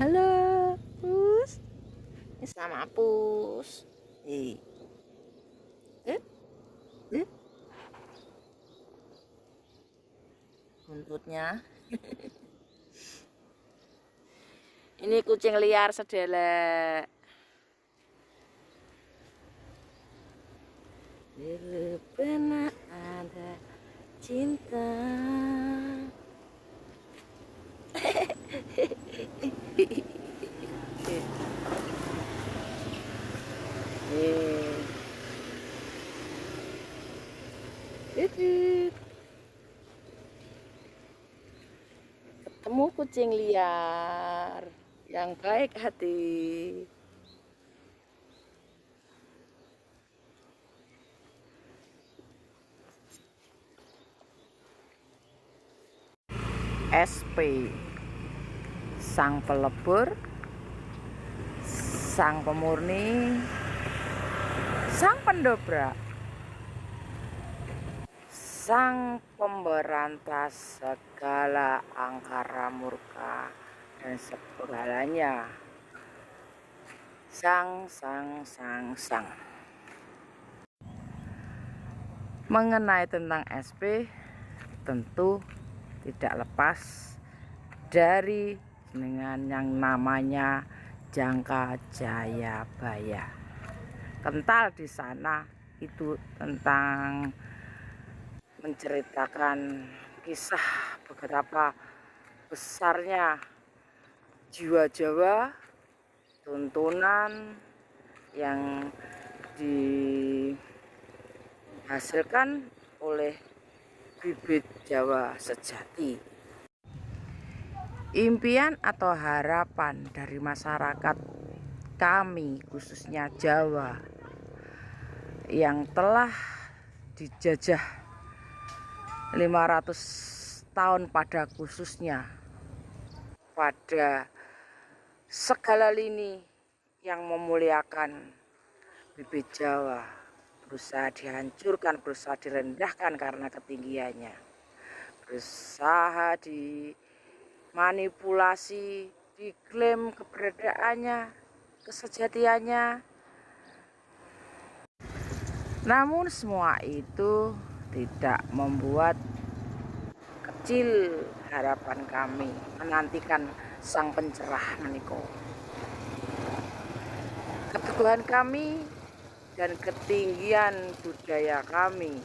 Halo, Pus. Ini sama Pus. Eh, eh, eh. Buntutnya. Ini kucing liar sedelek. Dulu pernah ada cinta. Eh, eh. Ketemu kucing liar yang baik hati. SP, sang pelebur, sang pemurni, sang pendobrak, sang pemberantas segala angkara murka dan segalanya. Sang. Mengenai tentang SP, tentu tidak lepas dari dengan yang namanya Jangka Jayabaya. Kental di sana itu tentang menceritakan kisah betapa besarnya jiwa Jawa, tuntunan yang dihasilkan oleh bibit Jawa sejati. Impian atau harapan dari masyarakat kami, khususnya Jawa, yang telah dijajah 500 tahun pada khususnya pada segala lini yang memuliakan bibit Jawa berusaha dihancurkan, berusaha direndahkan karena ketinggiannya, berusaha dimanipulasi, diklaim keberadaannya, kesejatiannya. Namun semua itu tidak membuat kecil harapan kami menantikan sang pencerah meniko. Keteguhan kami dan ketinggian budaya kami,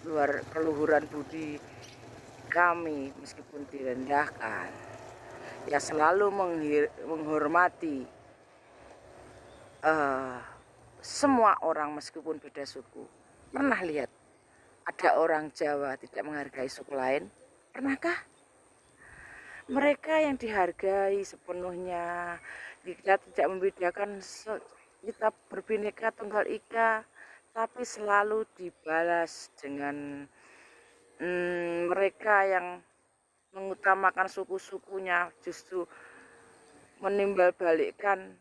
luar keluhuran budi kami meskipun direndahkan, ya selalu menghormati semua orang meskipun beda suku. Pernah lihat ada orang Jawa tidak menghargai suku lain? Pernahkah? Mereka yang dihargai sepenuhnya, kita tidak membedakan, kita berbineka tunggal ika, tapi selalu dibalas dengan mereka yang mengutamakan suku-sukunya justru menimbal balikkan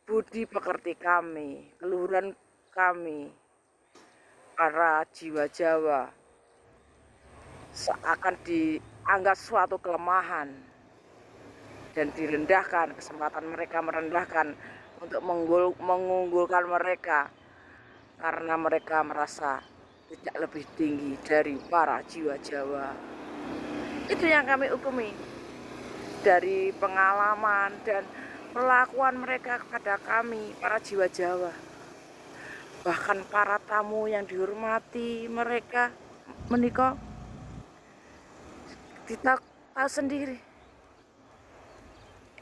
budi pekerti kami, keluhuran kami, para jiwa Jawa, seakan dianggap suatu kelemahan dan direndahkan, kesempatan mereka merendahkan untuk mengunggulkan mereka karena mereka merasa tidak lebih tinggi dari para jiwa Jawa. Itu yang kami hukumi dari pengalaman dan perlakuan mereka kepada kami, para jiwa Jawa. Bahkan para tamu yang dihormati mereka menikah, kita tahu sendiri.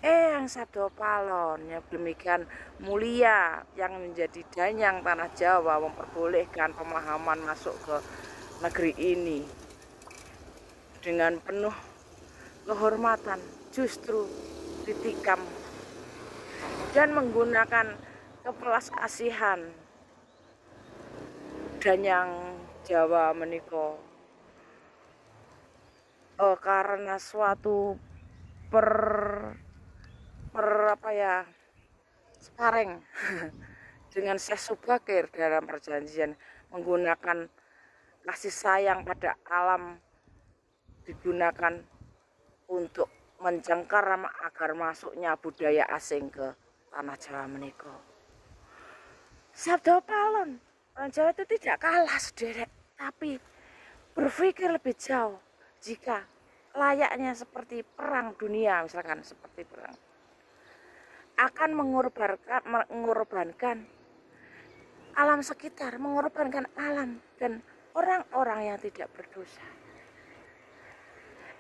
Yang Sabdo Palon yang demikian mulia yang menjadi danyang tanah Jawa memperbolehkan pemahaman masuk ke negeri ini dengan penuh kehormatan, justru ditikam dan menggunakan kepelas kasihan danyang Jawa meniko karena suatu spareng dengan Syekh Subakir dalam perjanjian menggunakan kasih sayang pada alam digunakan untuk mencengkar agar masuknya budaya asing ke tanah Jawa menika. Sabda Palon, orang Jawa itu tidak kalah sederek, tapi berpikir lebih jauh. Jika layaknya seperti perang dunia, misalkan seperti perang, akan mengorbankan alam sekitar, mengorbankan alam dan orang-orang yang tidak berdosa.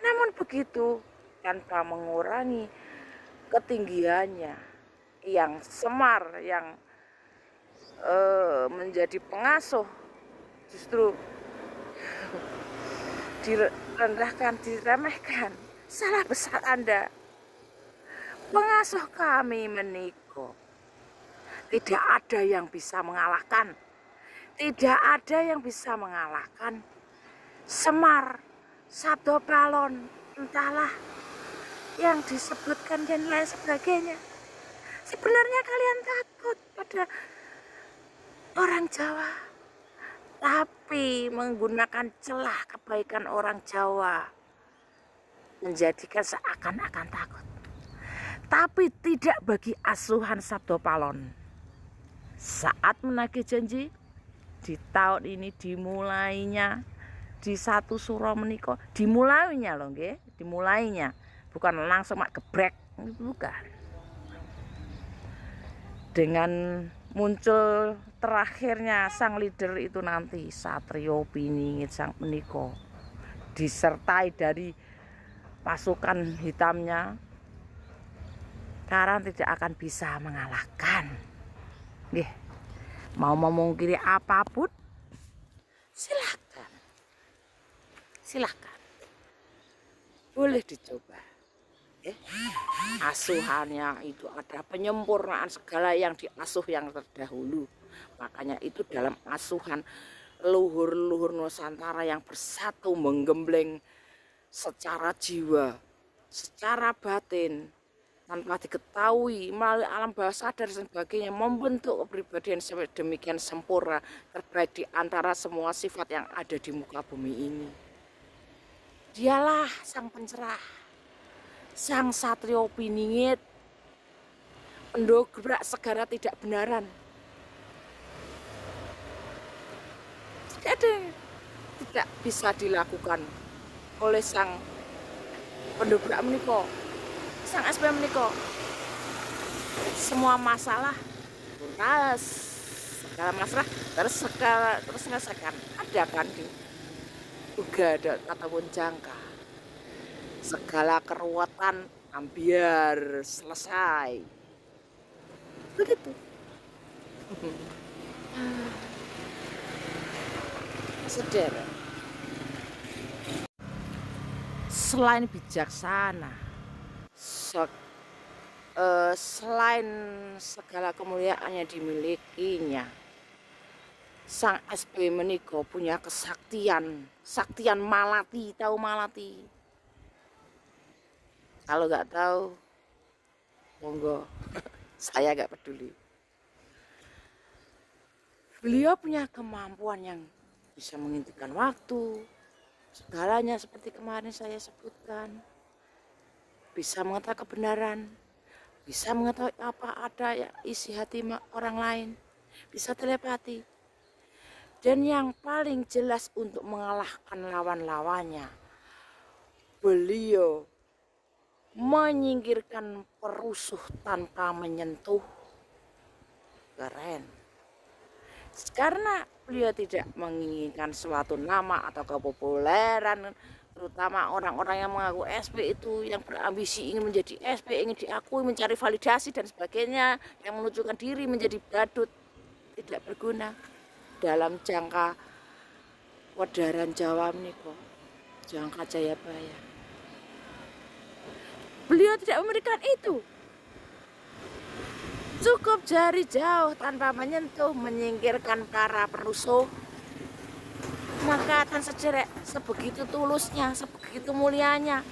Namun begitu, tanpa mengurangi ketinggiannya yang semar, yang menjadi pengasuh, justru direndahkan, diremehkan. Salah besar Anda. Pengasuh kami meniko, tidak ada yang bisa mengalahkan. Tidak ada yang bisa mengalahkan Semar, Sabda Palon, entahlah yang disebutkan dan lain sebagainya. Sebenarnya kalian takut pada orang Jawa, tapi menggunakan celah kebaikan orang Jawa menjadikan seakan-akan takut. Tapi tidak bagi asuhan Sabda Palon. Saat menagih janji di tahun ini dimulainya di 1 Suro menika, dimulainya loh nggih, dimulainya, bukan langsung mak gebrek, bukan. Dengan muncul terakhirnya sang leader itu nanti Satrio Piningit sang menika, disertai dari pasukan hitamnya, Karang tidak akan bisa mengalahkan. Nggih, mau memungkiri apapun silahkan, silahkan, boleh dicoba. Asuhannya itu ada penyempurnaan segala yang diasuh yang terdahulu. Makanya itu dalam asuhan leluhur-leluhur Nusantara yang bersatu menggembleng secara jiwa, secara batin, tanpa diketahui melalui alam bawah sadar dan sebagainya, membentuk kepribadian demikian sempurna, terbaik di antara semua sifat yang ada di muka bumi ini. Dialah sang pencerah, sang Satrio Piningit, pendobrak segala tidak benaran. Tidak bisa dilakukan oleh sang pendobrak menika, sang SP menika. Semua masalah tuntas, segala masalah terselesaikan. Ada kan di juga ada ataupun jangka. Segala keruwetan hampir selesai. Begitu. Saudara, selain bijaksana, selain segala kemuliaan yang dimilikinya, sang SP menika punya kesaktian, saktian malati. Tahu malati? Kalau nggak tahu, monggo, saya nggak peduli. Beliau punya kemampuan yang bisa menghentikan waktu, segalanya seperti kemarin saya sebutkan. Bisa mengetahui kebenaran, bisa mengetahui apa ada ya isi hati orang lain, bisa telepati. Dan yang paling jelas untuk mengalahkan lawan-lawannya, beliau menyingkirkan perusuh tanpa menyentuh. Keren. Karena beliau tidak menginginkan suatu nama atau kepopuleran, terutama orang-orang yang mengaku SP itu yang berambisi ingin menjadi SP, ingin diakui, mencari validasi dan sebagainya, yang menunjukkan diri menjadi badut, tidak berguna dalam jangka wedaran Jawa menika, jangka Jayabaya. Beliau tidak memberikan itu. Cukup jari jauh tanpa menyentuh, menyingkirkan para perusuh. Maka akan sederek, sebegitu tulusnya, sebegitu mulianya.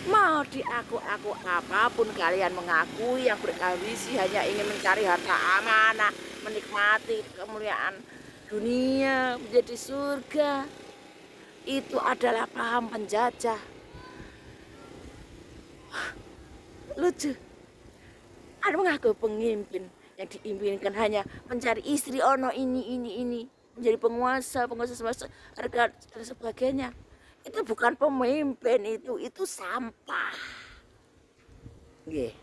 Mau diaku-aku apapun kalian mengakui, yang berambisi hanya ingin mencari harta amanah, menikmati kemuliaan dunia, menjadi surga. Itu adalah paham penjajah. Lucu. Ada mengaku pemimpin yang diimpinkan hanya mencari istri ono ini, menjadi penguasa harga dan sebagainya. Itu bukan pemimpin, itu sampah. Nggih.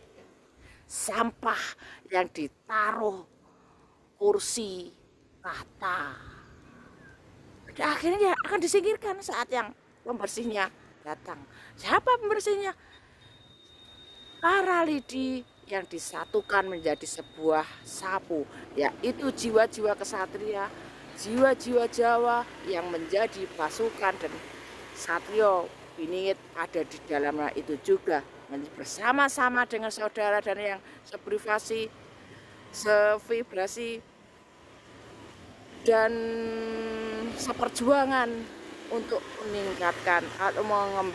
Sampah yang ditaruh kursi tahta. Pada akhirnya akan disingkirkan saat yang pembersihnya datang. Siapa pembersihnya? Para lidi yang disatukan menjadi sebuah sapu, yaitu jiwa-jiwa kesatria, jiwa-jiwa Jawa yang menjadi pasukan, dan satrio biningit ada di dalamnya itu juga bersama-sama dengan saudara dan yang sevibrasi dan seperjuangan untuk meningkatkan atau mengembalikan